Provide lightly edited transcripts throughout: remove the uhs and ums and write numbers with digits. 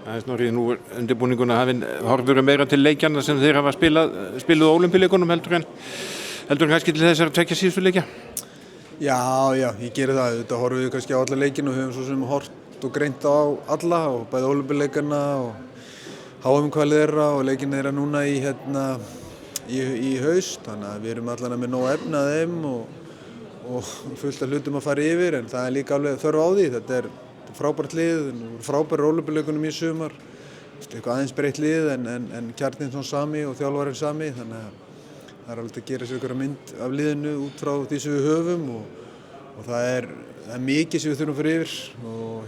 Það Snorri, nú undirbúninguna horfur meira til leikjanna sem þeir hafa spiluð á Ólympíuleikunum heldur en kannski til þessara tveggja síðustu leikja? Já, ég geri það. Þetta horfum við kannski á alla leikina og höfum svo sem hort og greint á alla og bæði Ólympíuleikana og HM-kvalið þeirra og leikina þeirra núna í haust. Þannig að við erum allan með nóg efni að þeim og fullt af hlutum að fara yfir, en það líka alveg þörf á því. Þetta er frábært lið, frábærir Ólympíuleikunum í sumar, eitthvað aðeins breytt lið en kjarninn svona sami og þjálfarinn sami, þannig að það er alveg að gera sér einhverja mynd af liðinu út frá því sem við höfum og það er mikið sem við þurfum fyrir yfir og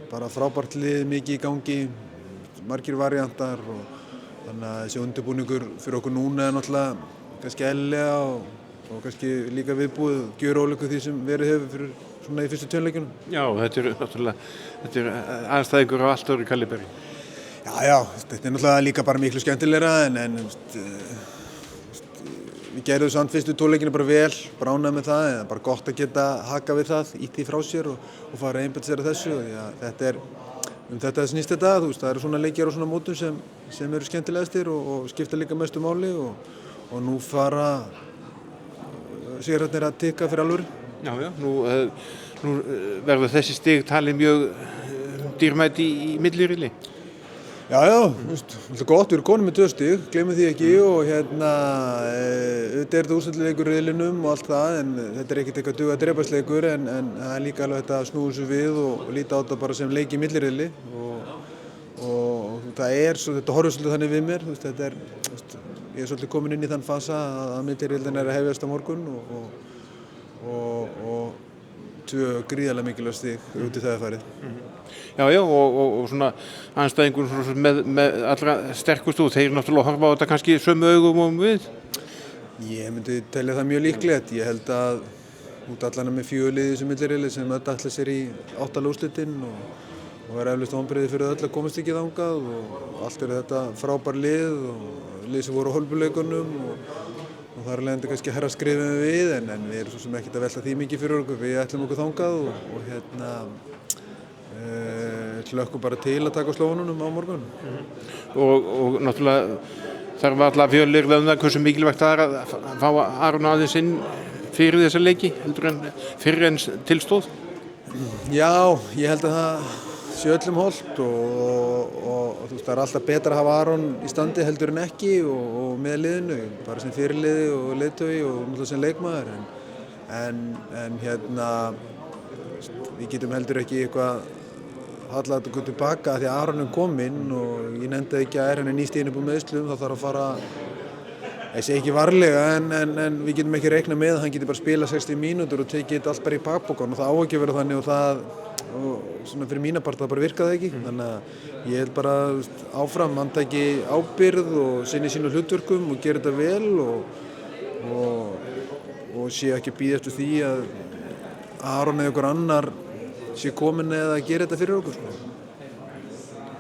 bara frábært lið, mikið í gangi, margir variantar og þannig að þessi undirbúningur fyrir okkur núna er náttúrulega kannski eðlilega og kannski líka viðbúið gjörólíku því sem verið hefur fyrir svona í fyrstu tveimleikjunum. Já, þetta er aðstæðingur á allt öðru kaliberi. Já, þetta er náttúrulega líka bara miklu skemmtilegra en við gerðum samt fyrstu tveimleikjuna bara vel, bara ánægð með það, en bara gott að geta hakað við það, ýtt því frá sér og fara að einbeita sér að þessu. Þetta snýst þetta, það eru svona leikjar og svona mótum sem eru skemmtilegastir og skipta líka mestu máli og nú fara sigrarnir að tikka fyrir alvöru. Já, nú verður þessi stig talið mjög dýrmæt í milliriðli. Já, þetta er gott, við erum konum með 2 stig, gleymum því ekki og auðvitað er þetta úrslitaleikur riðlinum og allt það, en þetta er ekkert eitthvað duga drepasleikur en það er líka alveg þetta að snúa þessu við og líta á þetta bara sem leik í milliriðli og það er svo, þetta horfir svolítið þannig við mér, ég er svolítið komin inn í þann fasa að milliriðlin er að hefjast á morgun og 2 gríðarlega mikilvæg stig út í það farið. Já, og svona andstæðingur með allra sterkust út, þeir náttúrulega horfa á þetta kannski sömu augum og við? Ég myndi telja það mjög líklegt. Ég held að út allan með 4 lið í þessu milliriðli sem öll ætla sér í 8 úrslitin og er eflaust vonbrigði fyrir öll að komast ekki þangað og allt eru þetta frábær lið og lið sem voru á Ólympíuleikunum og þar af leiðandi kannski herra skrifum við en við erum svo sem ekkert að velta því mikið fyrir okkur, við ætlum okkur þangað og hlökkum bara til að taka á slóðunum á morgun. Og náttúrulega þarf alla fjölyrða það hversu mikilvægt það er að fá Aron aðeins inn fyrir þessa leiki heldur en fyrir en tilstóð? Já, ég held að það sé öllum hollt og það er alltaf betra að hafa Aron í standi heldur en ekki og með liðinu, bara sem fyrirliði og leiðtogi og náttúrulega sem leikmaður en við getum heldur ekki eitthvað hallað þetta tilbaka því að Aron er kominn og ég nefndi ekki að hann er nýstiginn upp á meiðslum, þá þarf að fara ég segi ekki varlega en við getum ekki reiknað með að hann geti bara spila 60 mínútur og tekið þetta allt bara í bakpokann og það á ekki að vera þannig og svona fyrir mína part það bara virkaði ekki þannig að ég held bara áfram hann taki ábyrgð og sinni sínu hlutverkum og gera þetta vel og sé ekki að bíða eftir því að Aron eða einhver annar sé kominn eða að gera þetta fyrir okkur.